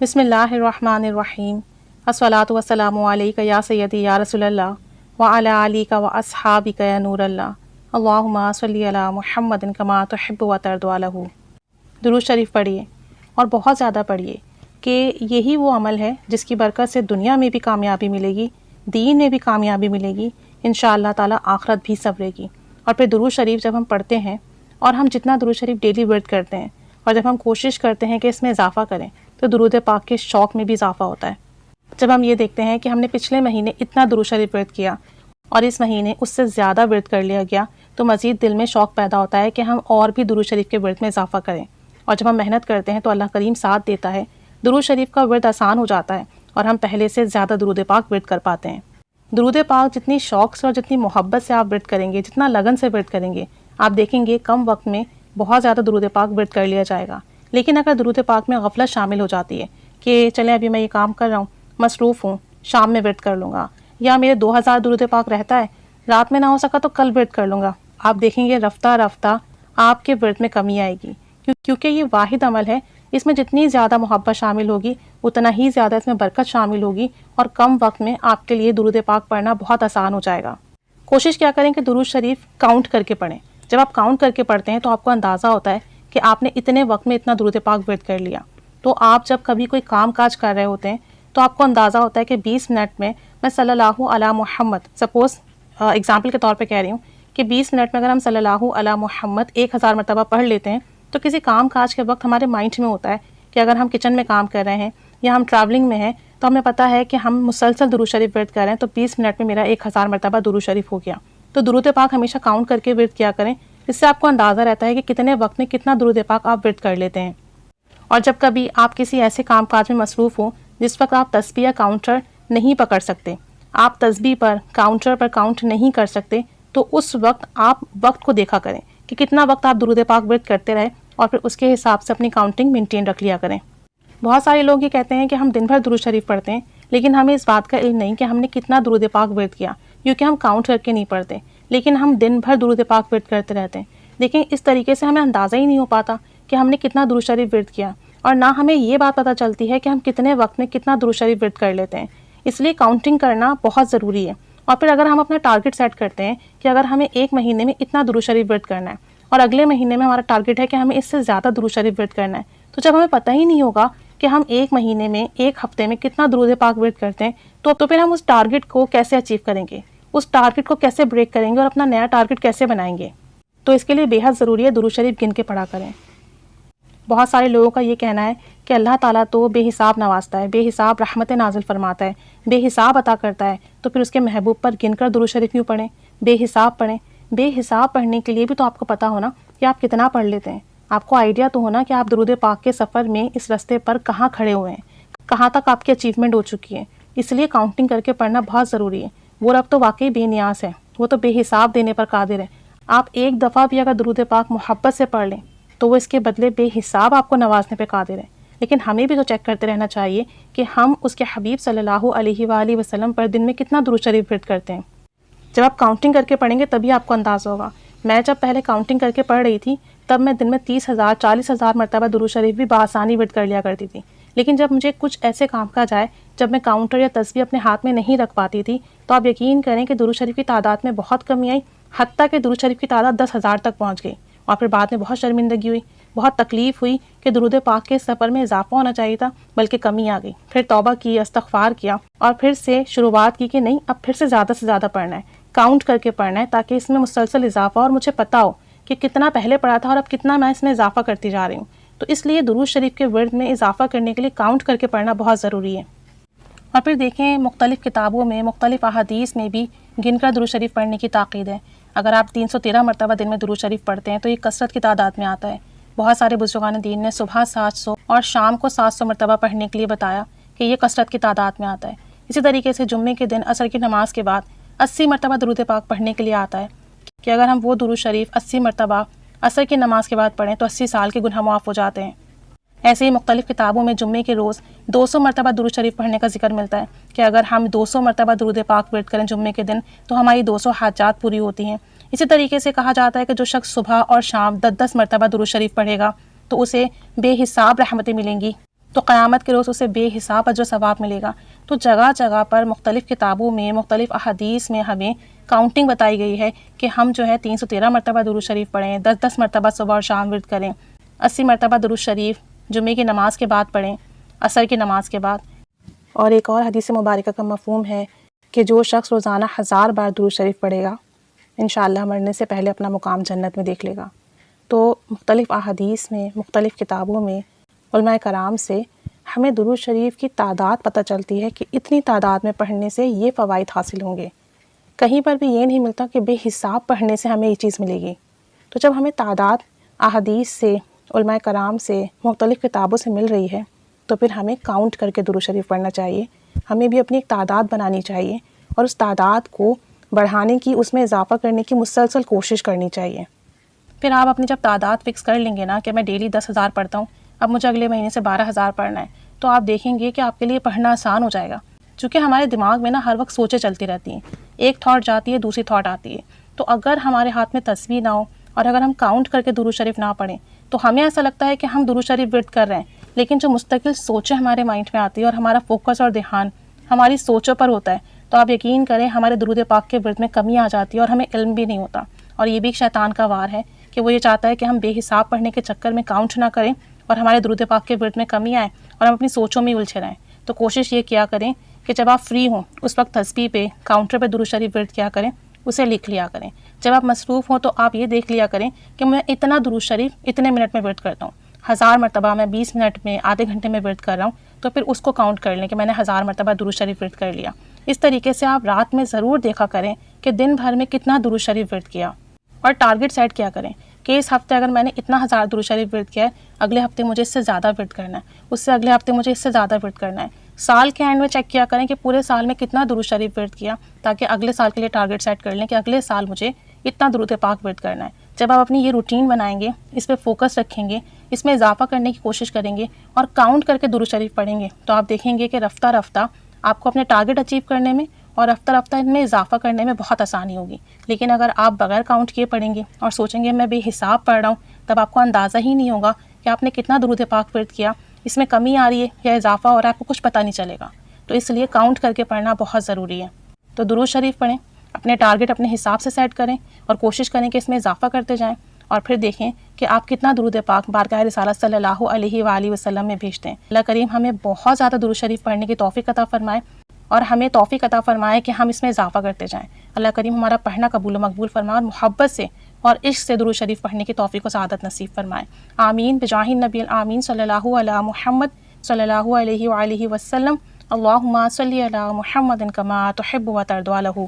بسم اللہ الرحمن الرحیم الصلاۃ والسلام علیک یا سیدی یا رسول اللہ وعلی آلک و اصحابک یا نور اللہ اللہم صلی علی محمد کما تحب و ترضی له۔ درود شریف پڑھیے اور بہت زیادہ پڑھیے کہ یہی وہ عمل ہے جس کی برکت سے دنیا میں بھی کامیابی ملے گی، دین میں بھی کامیابی ملے گی، انشاءاللہ تعالیٰ آخرت بھی سنورے گی۔ اور پھر درود شریف جب ہم پڑھتے ہیں اور ہم جتنا درود شریف ڈیلی ورد کرتے ہیں اور جب ہم کوشش کرتے ہیں کہ اس میں اضافہ کریں تو درود پاک کے شوق میں بھی اضافہ ہوتا ہے۔ جب ہم یہ دیکھتے ہیں کہ ہم نے پچھلے مہینے اتنا درود شریف ورد کیا اور اس مہینے اس سے زیادہ ورد کر لیا گیا تو مزید دل میں شوق پیدا ہوتا ہے کہ ہم اور بھی درود شریف کے ورد میں اضافہ کریں۔ اور جب ہم محنت کرتے ہیں تو اللہ کریم ساتھ دیتا ہے، درود شریف کا ورد آسان ہو جاتا ہے اور ہم پہلے سے زیادہ درود پاک ورد کر پاتے ہیں۔ درود پاک جتنی شوق سے اور جتنی محبت سے آپ ورد کریں گے، جتنا لگن سے ورد کریں گے، آپ دیکھیں گے کم وقت میں بہت زیادہ درود پاک ورد کر لیا جائے گا۔ لیکن اگر درود پاک میں غفلت شامل ہو جاتی ہے کہ چلیں ابھی میں یہ کام کر رہا ہوں، مصروف ہوں، شام میں ورد کر لوں گا، یا میرے 2000 درود پاک رہتا ہے، رات میں نہ ہو سکا تو کل ورد کر لوں گا، آپ دیکھیں گے رفتہ رفتہ آپ کے ورد میں کمی آئے گی، کیونکہ یہ واحد عمل ہے، اس میں جتنی زیادہ محبت شامل ہوگی اتنا ہی زیادہ اس میں برکت شامل ہوگی اور کم وقت میں آپ کے لیے درود پاک پڑھنا بہت آسان ہو جائے گا۔ کوشش کیا کریں کہ درود شریف کاؤنٹ کر کے پڑھیں۔ جب آپ کاؤنٹ کر کے پڑھتے ہیں تو آپ کو اندازہ ہوتا ہے کہ آپ نے اتنے وقت میں اتنا درود پاک ورد کر لیا۔ تو آپ جب کبھی کوئی کام کاج کر رہے ہوتے ہیں تو آپ کو اندازہ ہوتا ہے کہ 20 منٹ میں میں صلی اللہ علی محمد، سپوز اگزامپل کے طور پہ کہہ رہی ہوں کہ 20 منٹ میں اگر ہم صلی اللہ علی محمد 1000 مرتبہ پڑھ لیتے ہیں تو کسی کام کاج کے وقت ہمارے مائنڈ میں ہوتا ہے کہ اگر ہم کچن میں کام کر رہے ہیں یا ہم ٹریولنگ میں ہیں تو ہمیں پتہ ہے کہ ہم مسلسل درود شریف ورد کر رہے ہیں تو 20 منٹ میں میرا 1000 مرتبہ درود شریف ہو گیا۔ تو درود پاک ہمیشہ کاؤنٹ کر کے ورد کیا کریں، اس سے آپ کو اندازہ رہتا ہے کہ کتنے وقت میں کتنا درود پاک آپ ورد کر لیتے ہیں۔ اور جب کبھی آپ کسی ایسے کام کاج میں مصروف ہوں جس وقت آپ تسبیح یا کاؤنٹر نہیں پکڑ سکتے، آپ تسبیح پر کاؤنٹر پر کاؤنٹ نہیں کر سکتے، تو اس وقت آپ وقت کو دیکھا کریں کہ کتنا وقت آپ درود پاک ورد کرتے رہے اور پھر اس کے حساب سے اپنی کاؤنٹنگ مینٹین رکھ لیا کریں۔ بہت سارے لوگ یہ کہتے ہیں کہ ہم دن بھر درود شریف پڑھتے ہیں لیکن ہمیں اس بات کا علم نہیں کہ ہم نے کتنا درود پاک ورد کیا، کیونکہ ہم کاؤنٹ کر کے نہیں پڑھتے لیکن ہم دن بھر درود پاک ورد کرتے رہتے ہیں۔ لیکن اس طریقے سے ہمیں اندازہ ہی نہیں ہو پاتا کہ ہم نے کتنا درود شریف ورد کیا، اور نہ ہمیں یہ بات پتہ چلتی ہے کہ ہم کتنے وقت میں کتنا درود شریف ورد کر لیتے ہیں۔ اس لیے کاؤنٹنگ کرنا بہت ضروری ہے۔ اور پھر اگر ہم اپنا ٹارگٹ سیٹ کرتے ہیں کہ اگر ہمیں ایک مہینے میں اتنا درود شریف ورد کرنا ہے اور اگلے مہینے میں ہمارا ٹارگٹ ہے کہ ہمیں اس سے زیادہ درود شریف ورد کرنا ہے، تو جب ہمیں پتہ ہی نہیں ہوگا کہ ہم ایک مہینے میں ایک ہفتے میں کتنا درود پاک ورد کرتے ہیں تو پھر ہم اس ٹارگٹ کو کیسے اچیو کریں گے، اس ٹارگٹ کو کیسے بریک کریں گے اور اپنا نیا ٹارگٹ کیسے بنائیں گے۔ تو اس کے لیے بے حد ضروری ہے درود شریف گن کے پڑھا کریں۔ بہت سارے لوگوں کا یہ کہنا ہے کہ اللہ تعالیٰ تو بے حساب نوازتا ہے، بے حساب رحمت نازل فرماتا ہے، بے حساب عطا کرتا ہے، تو پھر اس کے محبوب پر گن کر درود شریف کیوں پڑھیں، بے حساب پڑھیں۔ بے حساب پڑھنے کے لیے بھی تو آپ کو پتہ ہونا کہ آپ کتنا پڑھ لیتے ہیں، آپ کو آئیڈیا تو ہونا کہ آپ درود پاک کے سفر میں اس راستے پر کہاں کھڑے ہوئے ہیں، کہاں تک آپ کی اچیومنٹ ہو چکی ہے۔ اس لیے کاؤنٹنگ کر کے پڑھنا بہت ضروری ہے۔ وہ رب تو واقعی بے نیاز ہے، وہ تو بے حساب دینے پر قادر ہے۔ آپ ایک دفعہ بھی اگر درود پاک محبت سے پڑھ لیں تو وہ اس کے بدلے بے حساب آپ کو نوازنے پہ قادر ہے۔ لیکن ہمیں بھی تو چیک کرتے رہنا چاہیے کہ ہم اس کے حبیب صلی اللہ علیہ وآلہ وسلم پر دن میں کتنا درود شریف ورد کرتے ہیں۔ جب آپ کاؤنٹنگ کر کے پڑھیں گے تبھی آپ کو اندازہ ہوگا۔ میں جب پہلے کاؤنٹنگ کر کے پڑھ رہی تھی تب میں دن میں 30,000 40,000 مرتبہ درود شریف بھی بآسانی ورد کر لیا کرتی تھی، لیکن جب مجھے کچھ ایسے کام کا جائے جب میں کاؤنٹر یا تسبیح اپنے ہاتھ میں نہیں رکھ پاتی تھی تو آپ یقین کریں کہ درود شریف کی تعداد میں بہت کمی آئی، حتیٰ کہ درود شریف کی تعداد 10,000 تک پہنچ گئی، اور پھر بعد میں بہت شرمندگی ہوئی، بہت تکلیف ہوئی کہ درود پاک کے سفر میں اضافہ ہونا چاہیے تھا بلکہ کمی آ گئی۔ پھر توبہ کی، استغفار کیا اور پھر سے شروعات کی کہ نہیں اب پھر سے زیادہ پڑھنا ہے، کاؤنٹ کر کے پڑھنا ہے تاکہ اس میں مسلسل اضافہ اور مجھے پتہ ہو کہ کتنا پہلے پڑھا تھا اور اب کتنا میں اس میں اضافہ کرتی جا رہی ہوں۔ تو اس لیے درود شریف کے ورد میں اضافہ کرنے کے لیے کاؤنٹ کر کے پڑھنا بہت ضروری ہے۔ اور پھر دیکھیں مختلف کتابوں میں مختلف احادیث میں بھی گن کر درود شریف پڑھنے کی تاکید ہے۔ اگر آپ 313 مرتبہ دن میں درود شریف پڑھتے ہیں تو یہ کثرت کی تعداد میں آتا ہے۔ بہت سارے بزرگان دین نے صبح 700 اور شام کو 700 مرتبہ پڑھنے کے لیے بتایا کہ یہ کثرت کی تعداد میں آتا ہے۔ اسی طریقے سے جمعے کے دن عصر کی نماز کے بعد 80 مرتبہ درود پاک پڑھنے کے لیے آتا ہے کہ اگر ہم وہ درود شریف 80 مرتبہ عصر کی نماز کے بعد پڑھیں تو 80 سال کے گناہ معاف ہو جاتے ہیں۔ ایسے ہی مختلف کتابوں میں جمعے کے روز 200 مرتبہ درود شریف پڑھنے کا ذکر ملتا ہے کہ اگر ہم 200 مرتبہ درود پاک ورد کریں جمعے کے دن تو ہماری 200 حاجات پوری ہوتی ہیں۔ اسی طریقے سے کہا جاتا ہے کہ جو شخص صبح اور شام 10 مرتبہ درود شریف پڑھے گا تو اسے بے حساب رحمتیں ملیں گی۔ تو قیامت کے روز اسے بے حساب اجر و ثواب ملے گا۔ تو جگہ جگہ پر مختلف کتابوں میں، مختلف احادیث میں ہمیں کاؤنٹنگ بتائی گئی ہے کہ ہم جو ہے 313 مرتبہ درود شریف پڑھیں، 10 مرتبہ صبح اور شام ورد کریں، 80 مرتبہ درود شریف جمعے کی نماز کے بعد پڑھیں، عصر کی نماز کے بعد۔ اور ایک اور حدیث مبارکہ کا مفہوم ہے کہ جو شخص روزانہ 1000 بار درود شریف پڑھے گا، انشاءاللہ مرنے سے پہلے اپنا مقام جنت میں دیکھ لے گا۔ تو مختلف احادیث میں، مختلف کتابوں میں، علماء کرام سے ہمیں درود شریف کی تعداد پتہ چلتی ہے کہ اتنی تعداد میں پڑھنے سے یہ فوائد حاصل ہوں گے۔ کہیں پر بھی یہ نہیں ملتا کہ بے حساب پڑھنے سے ہمیں یہ چیز ملے گی۔ تو جب ہمیں تعداد احادیث سے، علماء کرام سے، مختلف کتابوں سے مل رہی ہے تو پھر ہمیں کاؤنٹ کر کے درود شریف پڑھنا چاہیے۔ ہمیں بھی اپنی ایک تعداد بنانی چاہیے اور اس تعداد کو بڑھانے کی، اس میں اضافہ کرنے کی مسلسل کوشش کرنی چاہیے۔ پھر آپ اپنی جب تعداد فکس کر لیں گے نا کہ میں ڈیلی 10,000 پڑھتا ہوں، اب مجھے اگلے مہینے سے 12,000 پڑھنا ہے، تو آپ دیکھیں گے کہ آپ کے لیے پڑھنا آسان ہو جائے گا۔ چونکہ ہمارے دماغ میں نا ہر وقت سوچیں چلتی رہتی ہیں، ایک تھاٹ جاتی ہے، دوسری تھاٹ آتی ہے۔ تو اگر ہمارے ہاتھ میں تسبیح نہ ہو اور اگر ہم کاؤنٹ کر کے درود شریف نہ پڑھیں تو ہمیں ایسا لگتا ہے کہ ہم درود شریف ورد کر رہے ہیں، لیکن جو مستقل سوچیں ہمارے مائنڈ میں آتی ہے اور ہمارا فوکس اور دھیان ہماری سوچوں پر ہوتا ہے، تو آپ یقین کریں ہمارے درود پاک کے ورد میں کمی آ جاتی ہے اور ہمیں علم بھی نہیں ہوتا۔ اور یہ بھی ایک شیطان کا وار ہے کہ وہ یہ چاہتا ہے کہ ہم بے حساب پڑھنے کے چکر میں کاؤنٹ نہ کریں اور ہمارے درود پاک کے ورد میں کمی آئے اور ہم اپنی سوچوں میں الجھے رہیں۔ تو کوشش یہ کیا کریں کہ جب آپ فری ہوں اس وقت تسبیح پہ، کاؤنٹر پہ درود شریف ورد کیا کریں، اسے لکھ لیا کریں۔ جب آپ مصروف ہوں تو آپ یہ دیکھ لیا کریں کہ میں اتنا درود شریف اتنے منٹ میں ورد کرتا ہوں، 1000 مرتبہ میں 20 منٹ میں، آدھے گھنٹے میں ورد کر رہا ہوں، تو پھر اس کو کاؤنٹ کر لیں کہ میں نے 1000 مرتبہ درود شریف ورد کر لیا۔ اس طریقے سے آپ رات میں ضرور دیکھا کریں کہ دن بھر میں کتنا درود شریف ورد کیا، اور ٹارگٹ سیٹ کیا کریں کہ اس ہفتے اگر میں نے اتنا 1000 درود شریف ورد کیا ہے، اگلے ہفتے مجھے اس سے زیادہ ورد کرنا ہے، اس سے اگلے ہفتے مجھے اس سے زیادہ ورد کرنا ہے۔ سال کے اینڈ میں چیک کیا کریں کہ پورے سال میں کتنا درود شریف ورد کیا، تاکہ اگلے سال کے لیے ٹارگٹ سیٹ کر لیں کہ اگلے سال مجھے اتنا درود پاک ورد کرنا ہے۔ جب آپ اپنی یہ روٹین بنائیں گے، اس پہ فوکس رکھیں گے، اس میں اضافہ کرنے کی کوشش کریں گے اور کاؤنٹ کر کے درود شریف پڑھیں گے، تو آپ دیکھیں گے کہ رفتہ رفتہ آپ کو اپنے ٹارگٹ اچیو کرنے میں اور رفتہ رفتہ ان میں اضافہ کرنے میں بہت آسانی ہوگی۔ لیکن اگر آپ بغیر کاؤنٹ کیے پڑھیں گے اور سوچیں گے میں بے حساب پڑھ رہا ہوں، تب آپ کو اندازہ ہی نہیں ہوگا کہ آپ نے کتنا درود پاک ورد کیا، اس میں کمی آ رہی ہے یا اضافہ ہو رہا ہے، آپ کو کچھ پتہ نہیں چلے گا۔ تو اس لیے کاؤنٹ کر کے پڑھنا بہت ضروری ہے۔ تو درود شریف پڑھیں، اپنے ٹارگٹ اپنے حساب سے سیٹ کریں اور کوشش کریں کہ اس میں اضافہ کرتے جائیں، اور پھر دیکھیں کہ آپ کتنا درود پاک بارگاہ رسالت صلی اللہ علیہ وآلہ وسلم میں بھیجتے ہیں۔ اللہ کریم ہمیں بہت زیادہ درود شریف پڑھنے کی توفیق عطا فرمائے اور ہمیں توفیق عطا فرمائے کہ ہم اس میں اضافہ کرتے جائیں۔ اللہ کریم ہمارا پڑھنا قبول و مقبول فرمائے اور محبت سے اور عشق سے درود شریف پڑھنے کی توفیق و سعادت نصیب فرمائے۔ آمین بجاہ النبی الآمین صلی اللہ علی محمد صلی اللہ علیہ وآلہ وسلم۔ اللہم صلی علی محمد کما تحب و ترضی عنہ۔